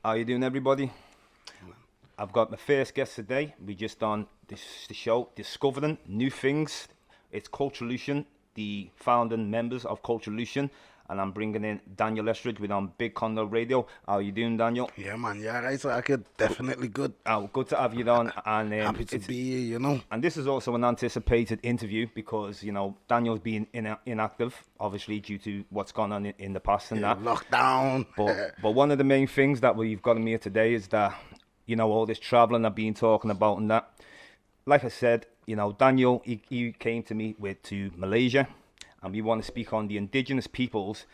How you doing, everybody? I've got my first guest today. We just on the show, Discovering New Things. It's Culturelution, the founding members of Culturelution, and I'm bringing in Daniel Essy with on Big Condo Radio. How you doing, Daniel? Yeah, man. Yeah, right. So I could definitely good. Good to have you on. And Happy to be here, you know. And this is also an anticipated interview because Daniel's been inactive, obviously due to what's gone on in the past and that Lockdown. But one of the main things that we've got him here today is that all this traveling I've been talking about and that. Like I said, Daniel he came to me to Malaysia, and we want to speak on the indigenous peoples,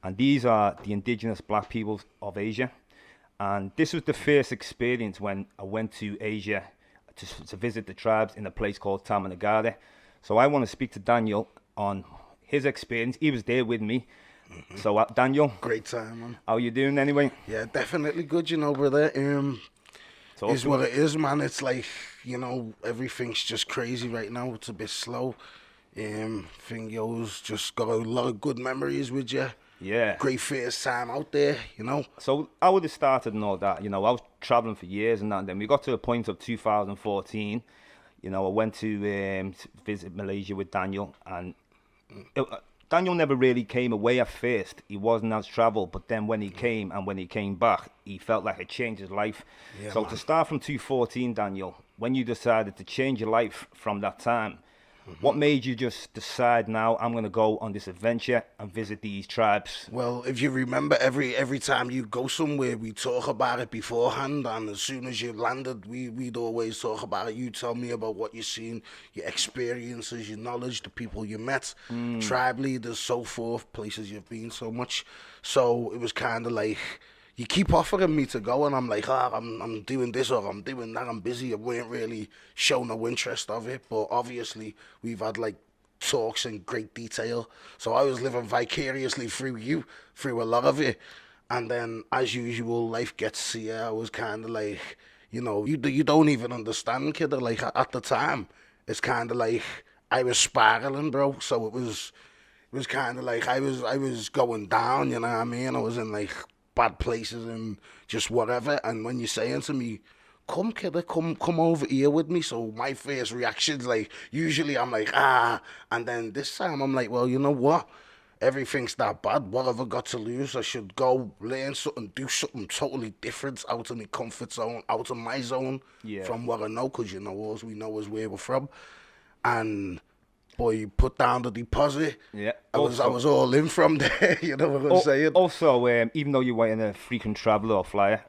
and these are the indigenous black peoples of Asia. And this was the first experience when I went to Asia to visit the tribes in a place called Tamanagara. So I want to speak to Daniel on his experience. He was there with me. Mm-hmm. So Daniel, great time, man. How you doing anyway? Yeah, definitely good, brother. Is what it is, man. It's like, everything's just crazy right now. It's a bit slow. Fingo's just got a lot of good memories with you. Yeah. Great first time out there, So I would have started and all that, I was traveling for years and that, and then we got to the point of 2014. I went to visit Malaysia with Daniel, and Daniel never really came away at first. He wasn't as traveled, but then when he came and when he came back, he felt like it changed his life. Yeah, so man. To start from 2014, Daniel, when you decided to change your life from that time, what made you just decide now I'm going to go on this adventure and visit these tribes? Well, if you remember, every time you go somewhere, we talk about it beforehand, and as soon as you landed, we'd always talk about it. You tell me about what you've seen, your experiences, your knowledge, the people you met, tribe leaders, so forth, places you've been so much. So it was kind of like, you keep offering me to go, and I'm like, I'm doing this or I'm doing that. I'm busy. I weren't really showing no interest of it, but obviously we've had like talks in great detail. So I was living vicariously through you, through a lot of it. And then, as usual, life gets to you. I was kind of like, you don't even understand, kid. Like at the time, it's kind of like I was spiraling, bro. So it was kind of like I was going down. You know what I mean? I was in like bad places and just whatever, and when you're saying to me, come kidder, come over here with me, so my first reaction's like, usually I'm like, and then this time I'm like, well, you know what, everything's that bad, what have I got to lose? I should go learn something, do something totally different, out of my comfort zone, out of my zone, from what I know, because all we know is where we're from. And boy, you put down the deposit. Yeah. I was all in from there, you know what I'm saying? Also, even though you were in a frequent traveller or flyer,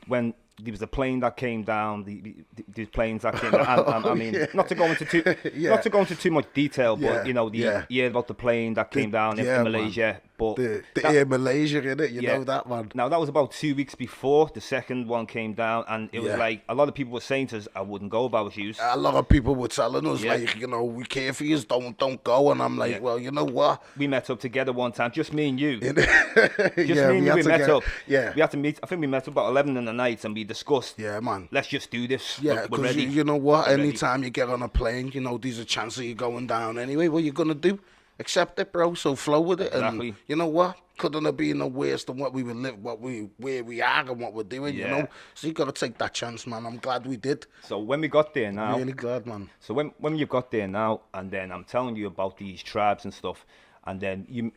when there was a plane that came down, these planes that came down, I mean, not to go into too much detail, but you heard about the plane that came down in Malaysia. But the Air Malaysia, innit? You know that one. Now, that was about 2 weeks before the second one came down, and it was like, a lot of people were saying to us, I wouldn't go about you. A lot of people were telling us, like, we care for you, don't go, and I'm like, well, you know what? We met up together one time, just me and you. We met up. Yeah. We had to meet, I think we met up about 11 in the night, and we discussed, man, let's just do this. Yeah, because you know what? Anytime you get on a plane, there's a chance of you going down anyway. What you going to do? Accept it, bro. So flow with it. Exactly. And you know what? Couldn't have been no worse than what we would live, where we are and what we're doing, So you got to take that chance, man. I'm glad we did. So when we got there now. Really glad, man. So when you got there now, and then I'm telling you about these tribes and stuff, and then you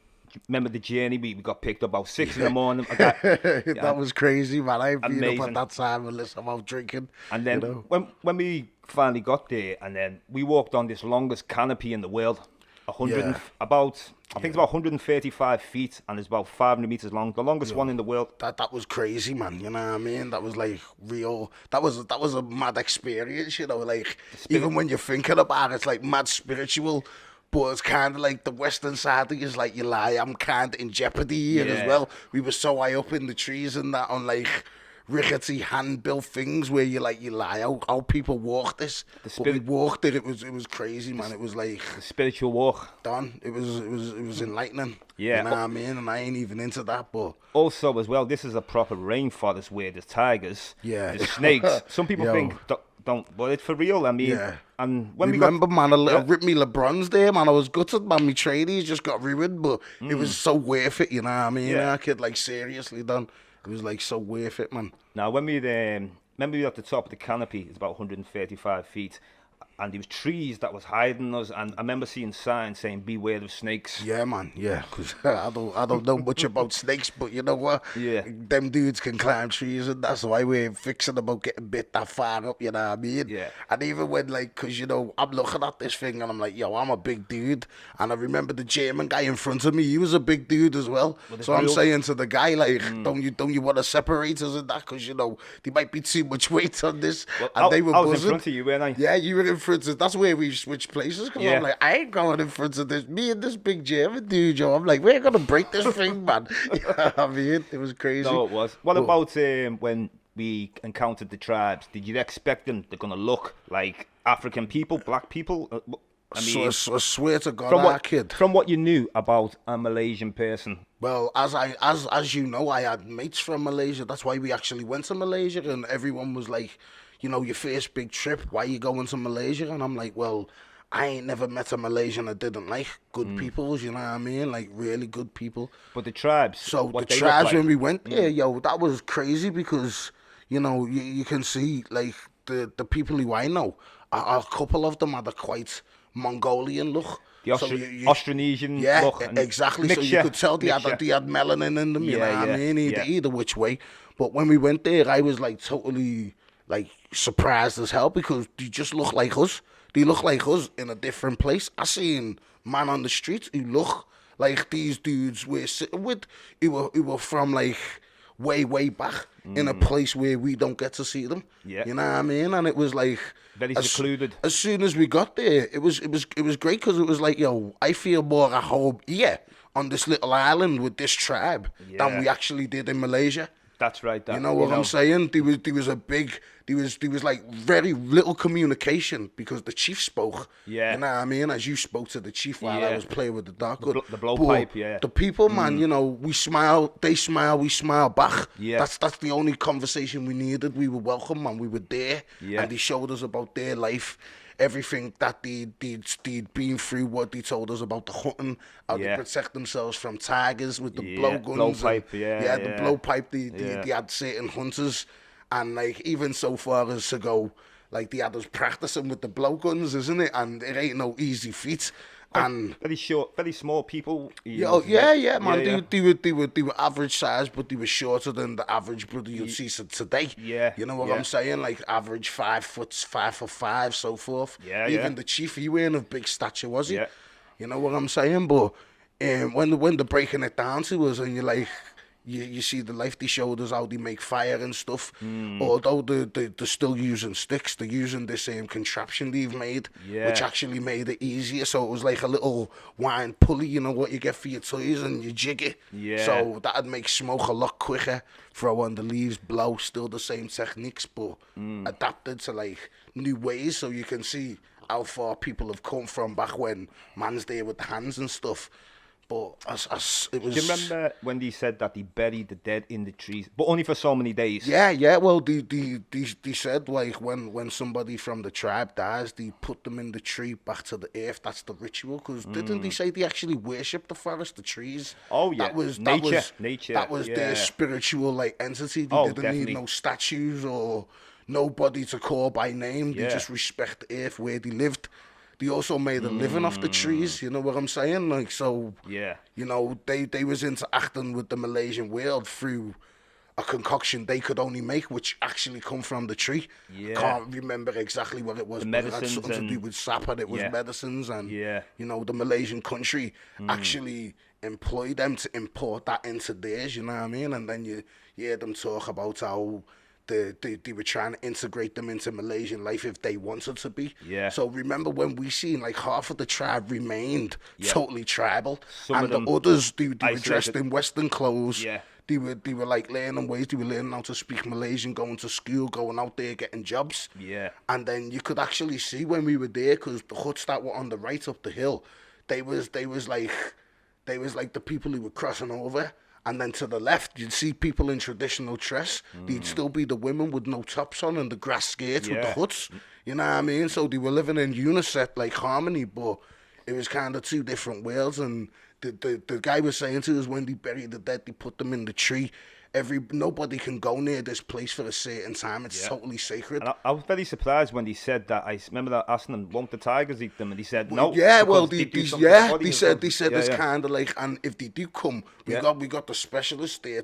remember the journey, we got picked up about 6 in the morning. That was crazy, man. I've been up at that time unless I'm out drinking. And then when we finally got there, and then we walked on this longest canopy in the world. I think it's about 135 feet, and it's about 500 meters long, the longest one in the world. That was crazy, man. You know what I mean? That was like real. That was a mad experience. Like even when you're thinking about it, it's like mad spiritual. But it's kind of like the western side of you is like, you lie, I'm kind of in jeopardy here as well. We were so high up in the trees and that on like rickety hand-built things where you lie how people walk this. But we walked it. It was crazy, man. It was like the spiritual walk. Done. It was enlightening. Yeah, you know what I mean. And I ain't even into that, but also as well, this is a proper rainforest where there's tigers, there's snakes. Some people think don't, but it's for real. I mean, and when remember, man, I ripped me LeBrons there, man. I was gutted, man. My tradies just got ruined, but it was so worth it. You know what I mean? Yeah, kid, like seriously, done. It was like so worth it, man. Now, when we remember we were at the top of the canopy, it's about 135 feet, and there was trees that was hiding us, and I remember seeing signs saying "Beware of snakes." Yeah, man. Yeah, because I don't know much about snakes, but you know what? Yeah. Them dudes can climb trees, and that's why we're fixing about getting bit that far up. You know what I mean? Yeah. And even when because I'm looking at this thing, and I'm like, yo, I'm a big dude, and I remember the German guy in front of me. He was a big dude as well. So I'm saying to the guy, like, don't you want to separate us in that? Because there might be too much weight on this. Well, and they were I was buzzing. in front of you, weren't I? Yeah, you were in front of. That's where we switched places. Because Yeah. I'm like, I ain't going in front of this. Me and this big German dude, yo. I'm like, we're gonna break this thing, man. You know what I mean? It was crazy. No, it was. What about when we encountered the tribes? Did you expect them? They're gonna look like African people, black people? I mean, So I swear to God, kid. From what you knew about a Malaysian person. Well, as you know, I had mates from Malaysia. That's why we actually went to Malaysia, and everyone was like, your first big trip. Why you going to Malaysia? And I'm like, well, I ain't never met a Malaysian I didn't like. Good people, you know what I mean? Like, really good people. But the tribes. So the tribes, when we went there, that was crazy because, you can see, like, the people who I know, a couple of them had a quite Mongolian look. The Austronesian look. Yeah, exactly. So you could tell they had melanin in them, you know what I mean? Either which way. But when we went there, I was, like, totally, like, surprised as hell because they just look like us. They look like us in a different place. I seen man on the street who look like these dudes we're sitting with, who were from like way back in a place where we don't get to see them. Yeah. You know what I mean? And it was like very secluded. As soon as we got there, it was great because it was like, yo, I feel more at home here on this little island with this tribe than we actually did in Malaysia. That's right. You know what I'm saying? There was like very little communication because the chief spoke. Yeah. You know what I mean? As you spoke to the chief while I was playing with the dartwood. The blowpipe, yeah. The people, man, we smile, they smile, we smile back. Yeah. That's the only conversation we needed. We were welcome, man. We were there. Yeah. And they showed us about their life. Everything that they'd been through, what they told us about the hunting, how they protect themselves from tigers with the blowguns. Blowpipe, the blowpipe. They had certain hunters, and like even so far as to go, like they had us practicing with the blowguns, isn't it? And it ain't no easy feat. And very short, very small people. Man. They were average size, but they were shorter than the average brother you'd see today. Yeah. You know what I'm saying? Like average 5'5", so forth. Yeah. Even the chief, he weren't of big stature, was he? Yeah. You know what I'm saying? But when they're breaking it down to us, and you're like, you see the life they showed us, how they make fire and stuff. Although they're still using sticks, they're using the same contraption they've made, which actually made it easier. So it was like a little wine pulley, you know what you get for your toys, and you jig it. Yeah. So that'd make smoke a lot quicker. Throw on the leaves, blow, still the same techniques, but adapted to like new ways. So you can see how far people have come from back when man's there with the hands and stuff. But it was. Do you remember when they said that they buried the dead in the trees, but only for so many days? Yeah. Well, they said like when somebody from the tribe dies, they put them in the tree back to the earth. That's the ritual. Because didn't they say they actually worship the forest, the trees? Oh yeah. That was nature. That was their spiritual like entity. They didn't need no statues or nobody to call by name. They just respect the earth where they lived. They also made a living off the trees, you know what I'm saying? Like, so, they was interacting with the Malaysian world through a concoction they could only make, which actually come from the tree. Yeah. Can't remember exactly what it was, the but medicines it had something to do with sap, and it was medicines, and, the Malaysian country actually employed them to import that into theirs, you know what I mean? And then you hear them talk about how they were trying to integrate them into Malaysian life if they wanted to be. Yeah. So remember when we seen like half of the tribe remained totally tribal, Some and the others they were dressed isolated. in Western clothes. Yeah. They were like learning ways. They were learning how to speak Malaysian, going to school, going out there getting jobs. Yeah. And then you could actually see when we were there, because the huts that were on the right up the hill, they was like the people who were crossing over. And then to the left, you'd see people in traditional dress. They'd still be the women with no tops on and the grass skirts with the huts. You know what I mean? So they were living in uniset, like harmony, but it was kind of two different worlds. And the guy was saying to us, when they buried the dead, they put them in the tree. nobody can go near this place for a certain time. It's totally sacred. And I was very surprised when he said that. I remember that asking him, "Won't the tigers eat them?" And he said, "No." Yeah, well, because they do something to the body they and said stuff. it's kind of like, and if they do come, we got the specialists there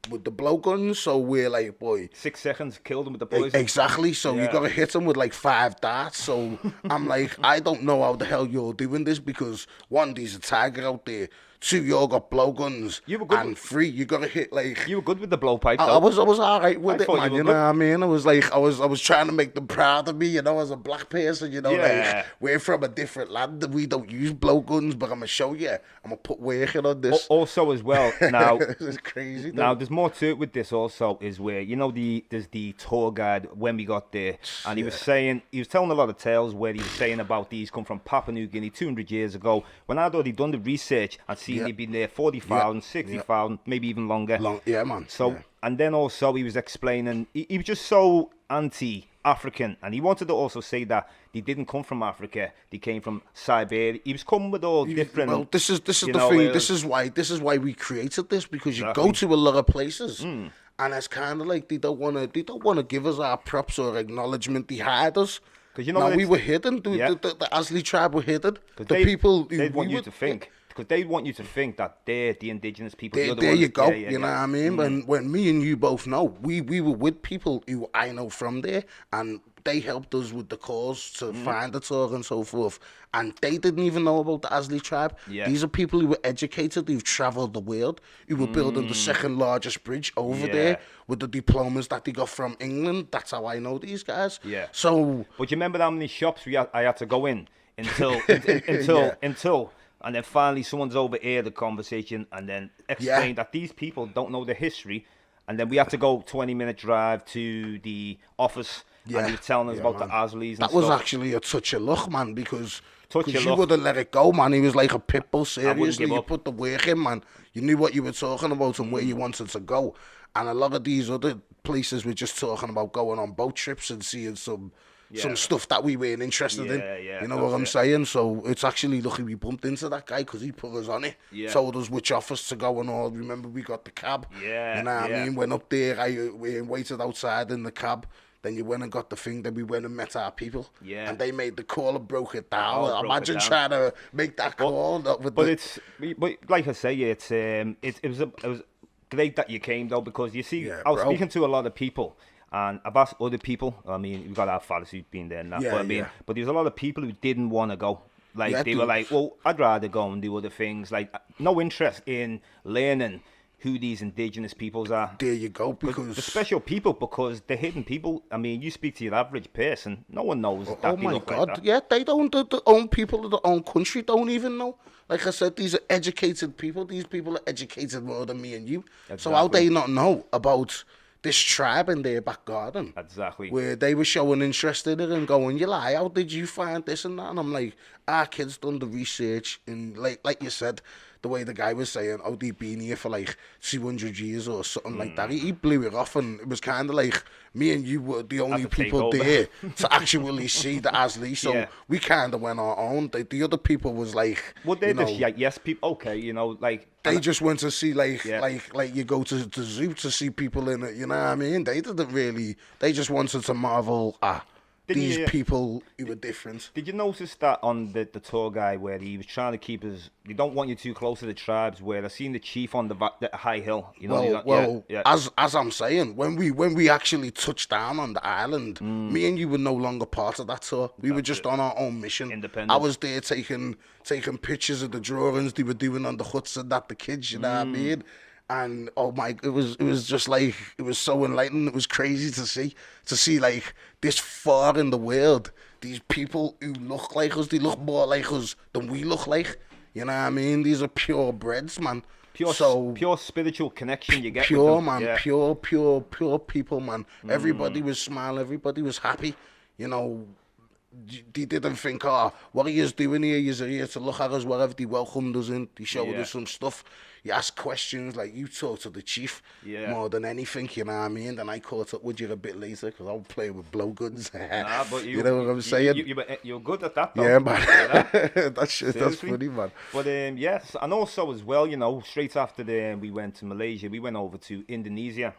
with the blowguns, so we're like, boy, 6 seconds, killed them with the poison. exactly. So you gotta hit them with like 5 darts. So I'm like, I don't know how the hell you're doing this, because one, there's a tiger out there. 2, you all got blowguns. You were good and 3, you gotta hit like. You were good with the blowpipe, I though. was all right with it, thought man. you You were know what I mean? I was like, I was trying to make them proud of me, you know, as a black person. You know, like, we're from a different land. We don't use blowguns, but I'm gonna show you. I'm gonna put work in on this. Also, as well, now It's crazy. now there's more to it with this. Also, is where there's the tour guide when we got there, and he was telling a lot of tales where he was saying about these come from Papua New Guinea 200 years ago. When I'd already done the research and seen they'd been there 40,000, 60,000, maybe even longer. Yeah, man. So, and then also he was explaining, he was just so anti-African, and he wanted to also say that they didn't come from Africa, they came from Siberia. He was coming with all different. Well, this is the thing. This is why we created this, because you go to a lot of places, and it's kind of like they don't want to give us our props or acknowledgement. They hide us. Because we were hidden. The Asli tribe were hidden. They want you to think. Because they want you to think that they're the indigenous people. There you go. You know what I mean? When me and you both know, we were with people who I know from there, and they helped us with the cause to find the tour and so forth. And they didn't even know about the Asli tribe. Yeah. These are people who were educated, who've travelled the world, who were building the second largest bridge over there with the diplomas that they got from England. That's how I know these guys. Yeah. So, but you remember how many shops I had to go in until and then finally someone's overheard the conversation and then explained that these people don't know the history. And then we had to go 20-minute drive to the office, and he was telling us about the Aslis and that stuff. was actually a touch of luck, man, because you luck. wouldn't let it go, man. He was like a pit bull, seriously. give You up. put the work in, man. You knew what you were talking about and where you wanted to go. And a lot of these other places were just talking about going on boat trips and seeing some stuff that we weren't interested in. You know what I'm saying? So it's actually lucky we bumped into that guy, because he put us on it. Told us which office to go and all. Remember, we got the cab. You know what I mean? Went up there, we waited outside in the cab. Then you went and got the thing. Then we went and met our people. And they made the call and broke it down. Imagine trying to make that call. But like I say, it was great that you came, though, because you see, I was speaking to a lot of people. And I've asked other people. I mean, we've got our fathers who've been there and that. But there's a lot of people who didn't want to go. Like, they were like, well, I'd rather go and do other things. Like, no interest in learning who these indigenous peoples are. There you go, because the special people, because the hidden people. I mean, you speak to your average person, no one knows that they look like that. Yeah, they don't. The own people of their own country don't even know. Like I said, these are educated people. These people are educated more than me and you. Exactly. So how they not know about this tribe in their back garden? Exactly. Where they were showing interest in it and going, you lie, how did you find this and that? And I'm like, our kids done the research, and like you said, the way the guy was saying, oh, they've been here for like 200 years or something like that. He blew it off, and it was kind of like me and you were the only people there to actually see the Asli. So we kind of went our own. The other people was like, well, they're just yes people. Okay, like they just went to see like you go to the zoo to see people in it. You know what I mean? They didn't really. They just wanted to marvel at these people who were different. Did you notice that on the tour guide where he was trying to keep us? They don't want you too close to the tribes. Where I seen the chief on the high hill. You know. As I'm saying, when we actually touched down on the island, me and you were no longer part of that tour. We were just on our own mission. Independent. I was there taking pictures of the drawings they were doing on the huts and that, the kids. You know what I mean? And oh my, it was just like, it was so enlightening. It was crazy to see like this far in the world, these people who look like us, they look more like us than we look like. You know what I mean? These are purebreds, man. Pure spiritual connection you get. Pure, with them. Man. Yeah. Pure people, man. Everybody was smiling. Everybody was happy. You know, they didn't think, oh, what are you doing here? You're here to look at us, whatever. They welcomed us in. They showed Yeah. us some stuff. You asked questions, like you talked to the chief Yeah. more than anything, you know what I mean? Then I caught up with you a bit later because I was playing with blowguns. Nah, but you know what I'm saying? You're good at that, though. Yeah, man. You know? That's Seriously. funny, man. But yes, and also as well, you know, straight after we went to Malaysia, we went over to Indonesia.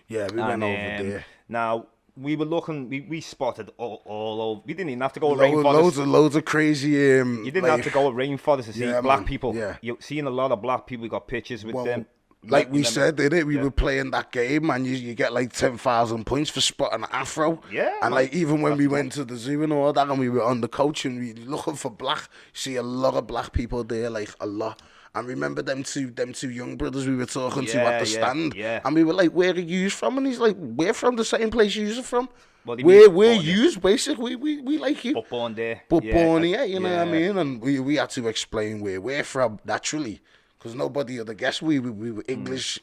Yeah, we went And over there. now we were looking, we spotted all over. We didn't even have to go to rainforest. Loads of crazy. You didn't like, have to go to rainforest to see Yeah, black man, people. yeah. You're seeing a lot of black people. We got pictures with them. Like we them- said, innit? We yeah. were playing that game, and you get like 10,000 points for spotting an afro. Yeah, And man. like even when That's we cool. went to the zoo and all that, and we were on the coach and we looking for black, see a lot of black people there, like a lot. And remember them two young brothers we were talking to at the stand, yeah. and we were like, "Where are you from?" And he's like, "We're from the same place you're from. Well, they we're mean we're born there. yous, basically. We like you." But born there. But Yeah, born that- here, you know what I yeah. mean? And we had to explain where we're from, naturally. Because nobody would have guessed we were English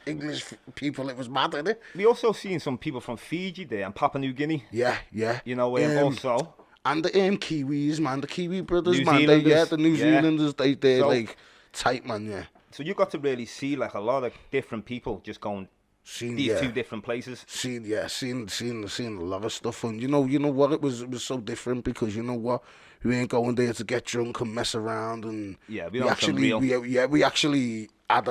people. It was mad, innit? We also seen some people from Fiji there and Papua New Guinea. Yeah. You know, also. And the Kiwis, man, the Kiwi brothers, New man. Zealanders, The New yeah. Zealanders, they're So- like tight, man, yeah. So you got to really see like a lot of different people just going Seen, these yeah. two different places. Seen a lot of stuff, and you know what, it was so different because you know what, we ain't going there to get drunk and mess around, and Yeah, we we don't actually real. we actually had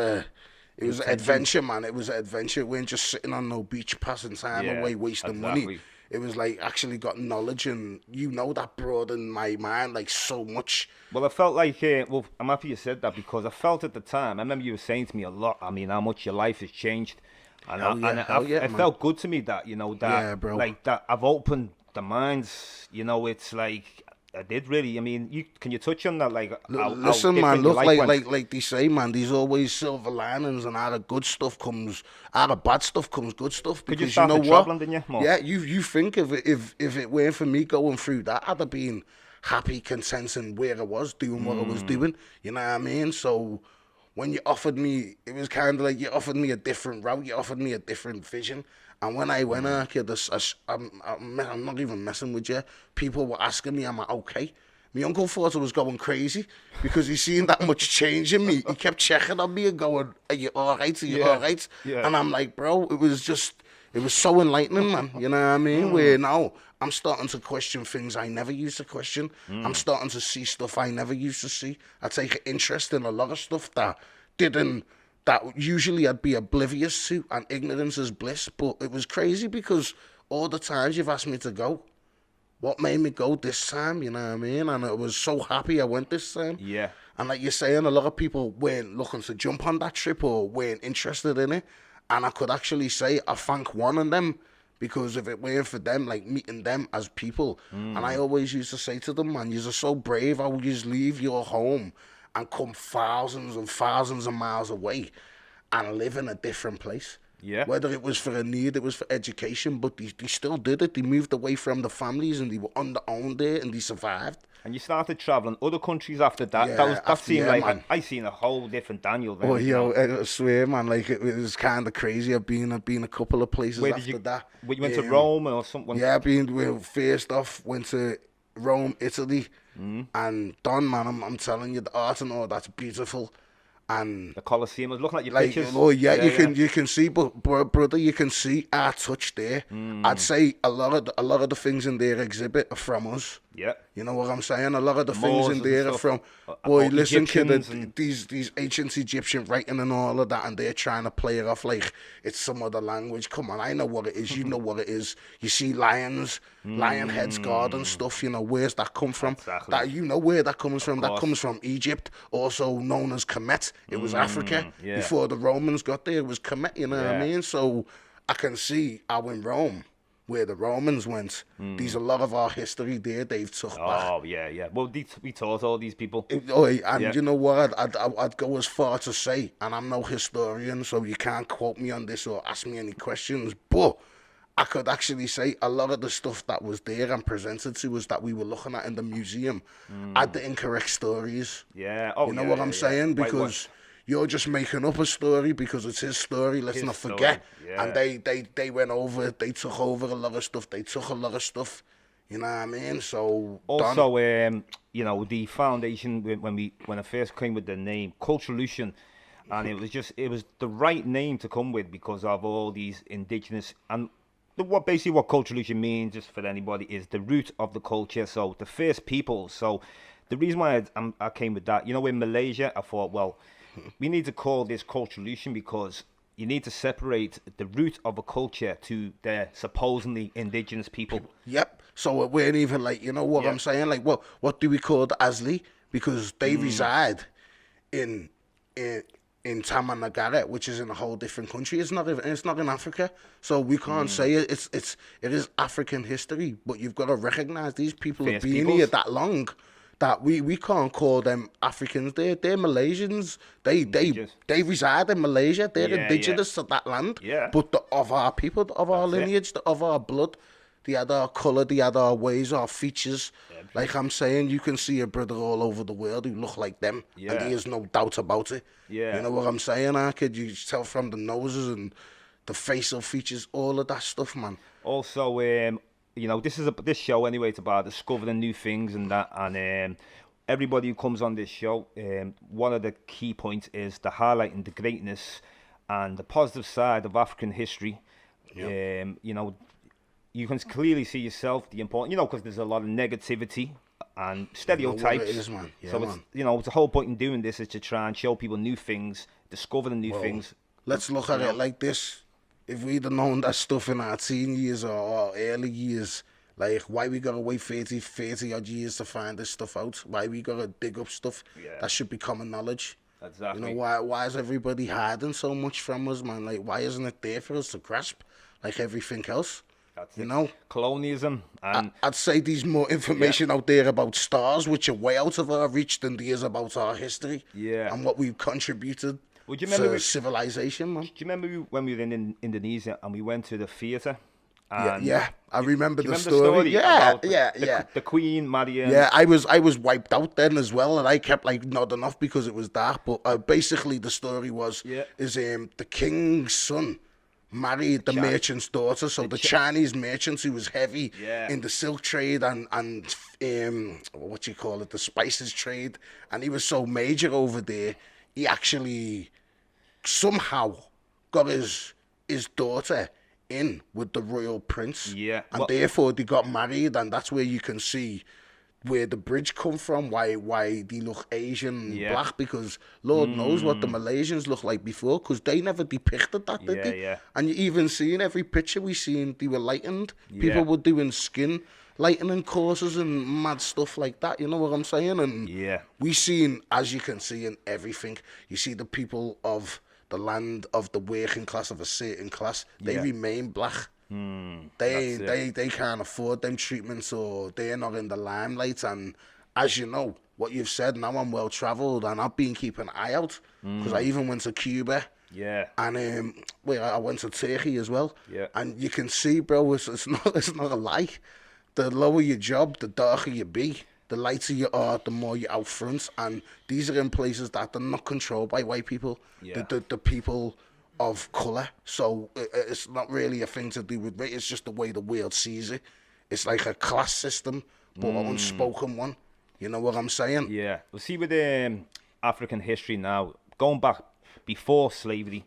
it was an adventure, man. It was an adventure. We weren't just sitting on no beach passing time Yeah, away wasting exactly. money. It was like actually got knowledge, and you know that broadened my mind like so much. Well, I felt like, well, I'm happy you said that because I felt at the time, I remember you were saying to me a lot, I mean, how much your life has changed. And, Hell yeah, it man. felt good to me that, you know, that, Yeah, bro. like, that I've opened the minds, you know, it's like, I did really, I mean, can you touch on that, like, how Listen, different man, your look, life went? like they say, man, there's always silver linings, and out of good stuff comes, out of bad stuff comes good stuff. Because you Because you know started what? travelling, didn't you, more? Yeah, you think if it weren't for me going through that, I'd have been happy, content in where I was, doing what I was doing. You know what I mean? So when you offered me, it was kind of like you offered me a different route, you offered me a different vision. And when I went out, I'm not even messing with you. People were asking me, am I okay? My uncle thought I was going crazy because he seen that much change in me. He kept checking on me and going, are you all right? Are you Yeah, all right? yeah. And I'm like, bro, it was so enlightening, man. You know what I mean? Where now I'm starting to question things I never used to question. I'm starting to see stuff I never used to see. I take an interest in a lot of stuff that usually I'd be oblivious to, and ignorance is bliss. But it was crazy because all the times you've asked me to go, what made me go this time, you know what I mean? And I was so happy I went this time. Yeah. And like you're saying, a lot of people weren't looking to jump on that trip or weren't interested in it. And I could actually say I thank one of them, because if it weren't for them, like meeting them as people. And I always used to say to them, man, you're so brave. How would you leave your home and come thousands and thousands of miles away and live in a different place? Yeah. Whether it was for a need, it was for education, but they still did it. They moved away from the families and they were on their own there and they survived. And you started travelling other countries after that. Yeah, That after- seemed yeah, like man. I seen a whole different Daniel. Then, Oh, you know. yo, I swear, man, like it was kind of crazy. I've been a couple of places Where after did you? that. You went to Rome or something? Yeah, first off, went to Rome, Italy, and done, man. I'm telling you, the art and all that's beautiful. And The Colosseum. I was looking at your like, pictures. oh yeah, you can see, but brother, you can see our touch there. I'd say a lot of the things in their exhibit are from us. Yeah. You know what I'm saying? A lot of the things Moors in and there are stuff. from. Boy, Boy, listen to Egyptians and- these ancient Egyptian writing and all of that, and they're trying to play it off like it's some other language. Come on, I know what it is. You know what it is. You see lions, lion heads guard and stuff. You know, where's that come from? Exactly. That you know where that comes from. That course. comes from Egypt, also known as Kemet. It was Africa yeah. before the Romans got there. It was Kemet. You know what I Yeah. mean? So I can see how in Rome, where the Romans went, there's a lot of our history there they've took back. Oh yeah. Well, we taught all these people. And Yeah. you know what? I'd go as far to say, and I'm no historian, so you can't quote me on this or ask me any questions, but I could actually say a lot of the stuff that was there and presented to us that we were looking at in the museum had the incorrect stories. Yeah. Oh, You know yeah, what yeah, I'm yeah. saying? Wait, Because you're just making up a story because it's his story. Let's His not story, forget. yeah. And they went over, they took over a lot of stuff. They took a lot of stuff. You know what I mean? So Also, you know, the foundation when I first came with the name Culturolution, and it was the right name to come with because of all these indigenous and what basically what Culturolution means, just for anybody, is the root of the culture. So the first people. So the reason why I came with that, you know, in Malaysia, I thought, well, we need to call this Culturolution because you need to separate the root of a culture to their supposedly indigenous people. Yep. So it weren't even like, you know what I'm saying? Like, what do we call the asli? Because they reside in in Tamanagara, which is in a whole different country. It's not in Africa, so we can't say it. It is African history, but you've got to recognize these people have been here that long. That we can't call them Africans. They're Malaysians. They reside in Malaysia. They're indigenous to that land. Yeah. But of our people, of our lineage, of our blood, they had our colour, they had our ways, our features. Like I'm saying, you can see a brother all over the world who look like them, and there's no doubt about it. Yeah. You know what I'm saying, Arkid? You tell from the noses and the facial features, all of that stuff, man. Also, you know, this show anyway. It's about discovering new things and that, and everybody who comes on this show, one of the key points is the highlighting the greatness and the positive side of African history. You know, you can clearly see yourself the important, you know, because there's a lot of negativity and stereotypes. It is, man. Yeah, so man. it's, you know, the whole point in doing this is to try and show people new things, discover the new things. Let's look at it like this. If we'd have known that stuff in our teen years or our early years, like, why we gotta wait 30 odd years to find this stuff out? Why we gotta dig up stuff? That should be common knowledge. Exactly. You know, why is everybody hiding so much from us, man? Like, why isn't it there for us to grasp like everything else? That's you it. know? Colonialism. And I'd say there's more information out there about stars, which are way out of our reach, than there is about our history and what we've contributed to civilization, man. Do you remember when we were in Indonesia and we went to the theatre? Yeah, I remember the story. Yeah. The Queen marrying. Yeah, I was wiped out then as well, and I kept like nodding off because it was dark. But basically, the story is the king's son married the merchant's daughter, so the Chinese merchant who was heavy in the silk trade and what you call it, the spices trade, and he was so major over there, he actually somehow got his daughter in with the royal prince, and therefore they got married, and that's where you can see where the bridge come from, why they look Asian black, because Lord knows what the Malaysians looked like before, because they never depicted that, did they? And you even see in every picture we seen, they were lightened. People were doing skin lightening courses and mad stuff like that, you know what I'm saying? And we seen, as you can see in everything, you see the people of the land of the working class, of a certain class, they remain black. They can't afford them treatments, or they're not in the limelight. And as you know, what you've said, now I'm well travelled and I've been keeping an eye out, because I even went to Cuba. And I went to Turkey as well. And you can see, bro, it's not a lie. The lower your job, the darker you be. The lighter you are, the more you're out front. And these are in places that are not controlled by white people. The people of colour. So it's not really a thing to do with race. It's just the way the world sees it. It's like a class system, but an unspoken one. You know what I'm saying? Yeah. Well, see, with African history now, going back before slavery,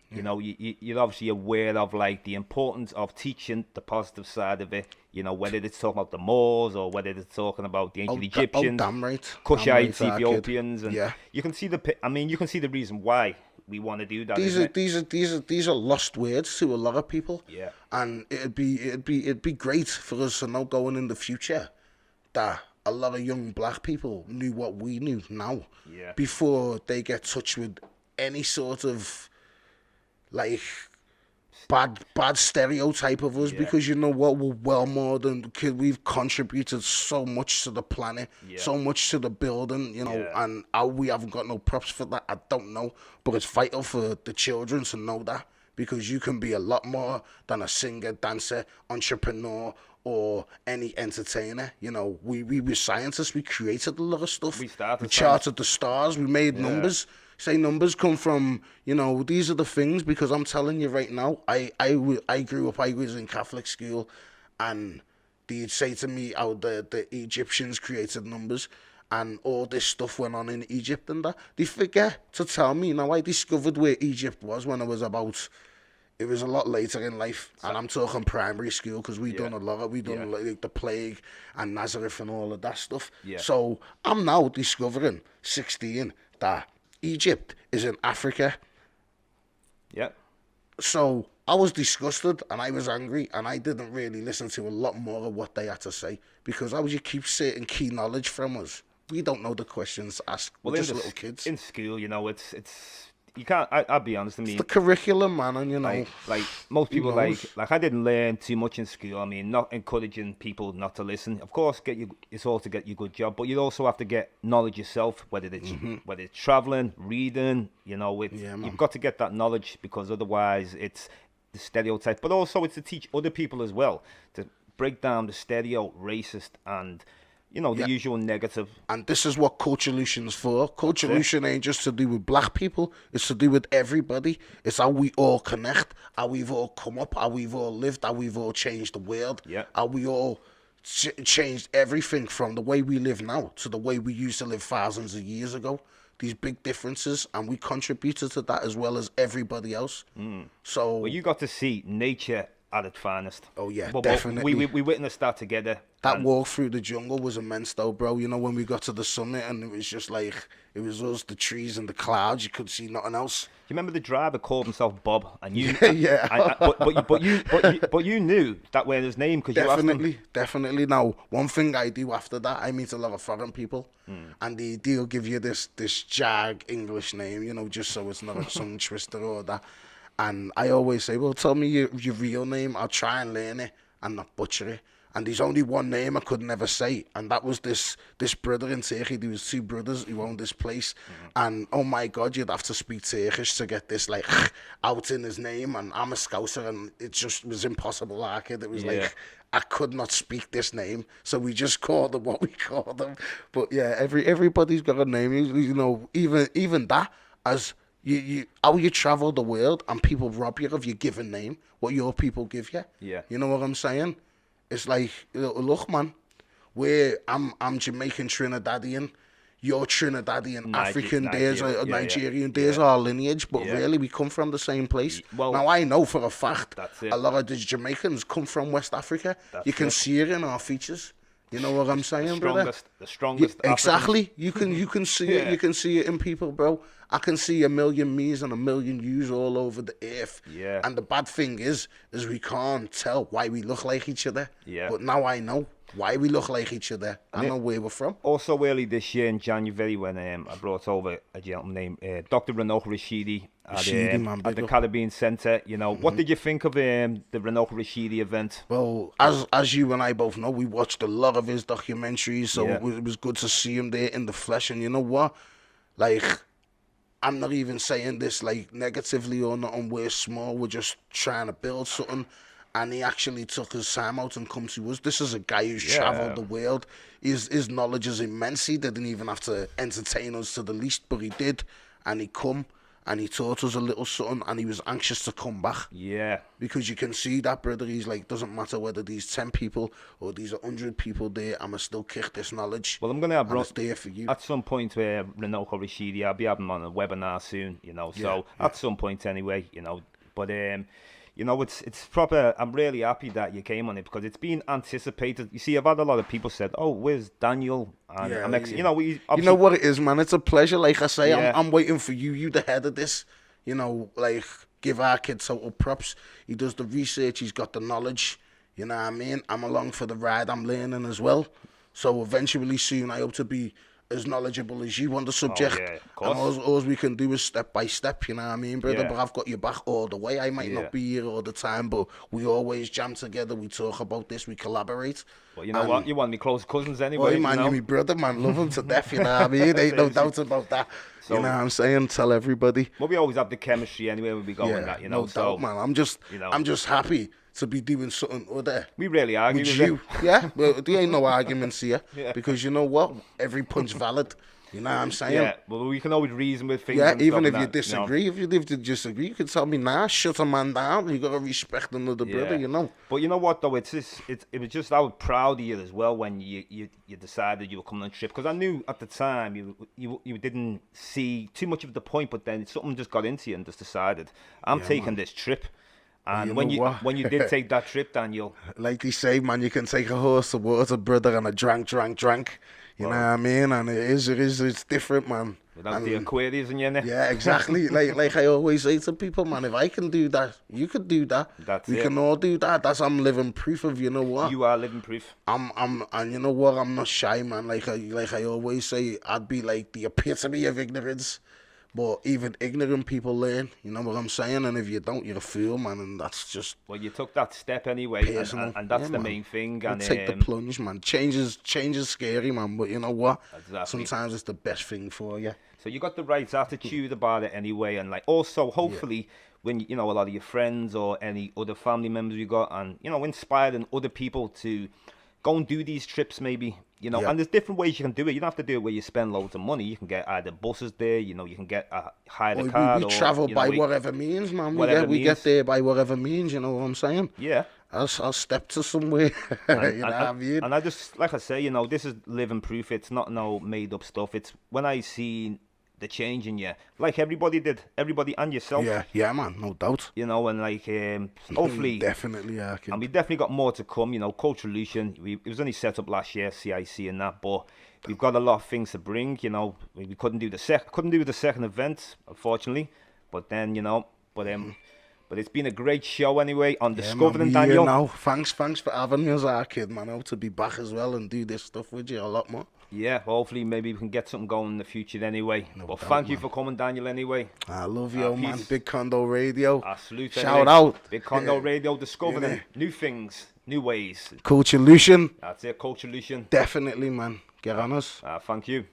you know, you're obviously aware of like the importance of teaching the positive side of it. You know, whether it's talking about the Moors or whether it's talking about the ancient Egyptians, damn right. Cushites, Ethiopians, and you can see the reason why we want to do that. These are lost words to a lot of people. And it'd be great for us to know going in the future that a lot of young black people knew what we knew now. Before they get touched with any sort of like bad stereotype of us, because you know what, we're well more than, we've contributed so much to the planet, so much to the building, you know, and how we haven't got no props for that, I don't know, but it's vital for the children to know that, because you can be a lot more than a singer, dancer, entrepreneur, or any entertainer. You know, we were scientists, we created a lot of stuff, we charted the stars, we made numbers. Say numbers come from, you know, these are the things, because I'm telling you right now, I grew up, I was in Catholic school, and they'd say to me how the Egyptians created numbers and all this stuff went on in Egypt and that. They forget to tell me. Now, I discovered where Egypt was when I was about... It was a lot later in life, and I'm talking primary school, because we done a lot of... We done like the plague and Nazareth and all of that stuff. Yeah. So I'm now discovering, 16, that Egypt is in Africa. Yeah. So I was disgusted and I was angry, and I didn't really listen to a lot more of what they had to say, because how would you keep certain key knowledge from us? We don't know the questions to ask. We're just little kids. In school, you know, it's you can't. I'll be honest. I mean, It's the curriculum, man, and you know, like most people, knows? like I didn't learn too much in school. I mean, not encouraging people not to listen. Of course, it's all to get you a good job, but you also have to get knowledge yourself. Whether it's traveling, reading, you know, you've got to get that knowledge, because otherwise it's the stereotype. But also it's to teach other people as well, to break down the racist, and you know, the usual negative. And this is what Culturolution's for. Culturolution ain't just to do with black people. It's to do with everybody. It's how we all connect, how we've all come up, how we've all lived, how we've all changed the world, how we all changed everything from the way we live now to the way we used to live thousands of years ago. These big differences, and we contributed to that as well as everybody else. So, well, you got to see nature at its finest. Oh yeah, but definitely. We witnessed that together. That walk through the jungle was immense though, bro. You know, when we got to the summit and it was just like, it was us, the trees and the clouds, you could see nothing else. Do you remember the driver called himself Bob? And you, yeah. but you knew that was his name, because you asked him. Definitely. Now, one thing I do after that, I meet a lot of foreign people, and they'll give you this jag English name, you know, just so it's not a tongue twister or that. And I always say, well, tell me your real name. I'll try and learn it and not butcher it. And there's only one name I could never say, and that was this brother in Turkey. There was two brothers who owned this place, and oh my God, you'd have to speak Turkish to get this like out in his name. And I'm a Scouser, and it just was impossible. Like it was like I could not speak this name, so we just called them what we called them. But yeah, everybody's got a name. You know, even that as how you travel the world and people rob you of your given name, what your people give you. Yeah. You know what I'm saying? It's like, look, man, I'm Jamaican Trinidadian, you're Trinidadian African, there's a Nigerian, there's our lineage, but really we come from the same place. Well, now I know for a fact a lot of the Jamaicans come from West Africa. You can see it in our features. You know what I'm saying, brother? The strongest. Exactly. You can see it. You can see it in people, bro. I can see a million me's and a million you's all over the earth. Yeah. And the bad thing is we can't tell why we look like each other. Yeah. But now I know why we look like each other. I know where we're from. Also, early this year in January, when I brought over a gentleman named Dr. Ranoka Rashidi at the Caribbean Centre. You know, what did you think of the Ranoka Rashidi event? Well, as you and I both know, we watched a lot of his documentaries, so it was good to see him there in the flesh. And you know what? Like, I'm not even saying this like negatively or nothing. We're small. We're just trying to build something. And he actually took his time out and come to us. This is a guy who's travelled the world. His knowledge is immense. He didn't even have to entertain us to the least, but he did. And he come and he taught us a little something, and he was anxious to come back. Yeah. Because you can see that, brother. He's like, doesn't matter whether these 10 people or these 100 people there, I'ma still kick this knowledge. Well, I'm going to have it's there for you. At some point where Ranoka Rashidi, I'll be having him on a webinar soon, you know. So at some point anyway, you know. But you know, it's proper. I'm really happy that you came on it, because it's been anticipated. You see, I've had a lot of people said, "Oh, where's Daniel?" And you know, you know what it is, man. It's a pleasure. Like I say, I'm waiting for you. You the head of this. You know, like give our kid total props. He does the research. He's got the knowledge. You know what I mean? I'm along for the ride. I'm learning as well. So eventually, soon, I hope to be as knowledgeable as you on the subject. Oh, yeah, of course. And all we can do is step by step, you know what I mean, brother? Yeah. But I've got your back all the way. I might not be here all the time, but we always jam together. We talk about this. We collaborate. Well, you know what? You're one of my close cousins anyway. Oh, man, you know? you're my brother, man. Love him to death, you know what I mean? Ain't no doubt about that. So, you know what I'm saying? Tell everybody. Well, we always have the chemistry anyway when we go in that, you know. No doubt, man. I'm just happy to be doing something other. We really argue with you. Yeah, well, there ain't no arguments here. Because you know what? Every punch valid. You know what I'm saying? Yeah, well, we can always reason with things. Yeah, and even stuff if and you that, disagree, if you disagree, you can tell me, nah, shut a man down. You gotta respect another brother, Yeah. you know. But you know what though, it was just I was proud of you as well when you decided you were coming on a trip, because I knew at the time you didn't see too much of the point, but then something just got into you and just decided I'm Yeah, taking man. this trip. And You when know what? when you did take that trip, Daniel, Like they say, man, you can take a horse to water, brother, and a drank. You know what I mean? And it's different, man. without the And Aquarius in your neck. yeah, exactly. like I always say to people, man, if I can do that, you could do that. That's we it. can all do that. I'm living proof of, you know what? You are living proof. And you know what? I'm not shy, man. Like I always say, I'd be like the epitome of ignorance. But even ignorant people learn, you know what I'm saying? And if you don't, you're a fool, man. And that's just Well, you took that step anyway, personal. and that's Yeah, the man. main thing. You And take the plunge, man. Change is scary, man. But you know what? Exactly. Sometimes it's the best thing for you. so you got the right attitude about it anyway, and like also hopefully when a lot of your friends or any other family members you got, and inspiring other people to go and do these trips maybe. Yeah. And there's different ways you can do it. You don't have to do it where you spend loads of money. You can get either buses there, you can get hire a car. We travel by whatever means, man. We get there by whatever means, you know what I'm saying? Yeah. I'll step to somewhere, you know what I mean? And I just, like I say, this is living proof. It's not no made up stuff. It's when I see the change in you, like everybody and yourself. Yeah, man, no doubt. And like hopefully, Definitely, yeah. and we definitely got more to come. Cultural Lucian, it was only set up last year, CIC and that, but we've got a lot of things to bring. We couldn't do the second event, unfortunately, but then but it's been a great show anyway on Discovering Daniel. Now, thanks for having me as our kid, man. I hope to be back as well and do this stuff with you a lot more. Yeah, hopefully maybe we can get something going in the future anyway. Well, thank you for coming, Daniel, anyway. I love you, man. Big Condo Radio. Salute. Shout out. Big Condo Radio, discovering new things, new ways. Culture Lucian. That's it, Culture Lucian. Definitely, man. Get on us. Thank you.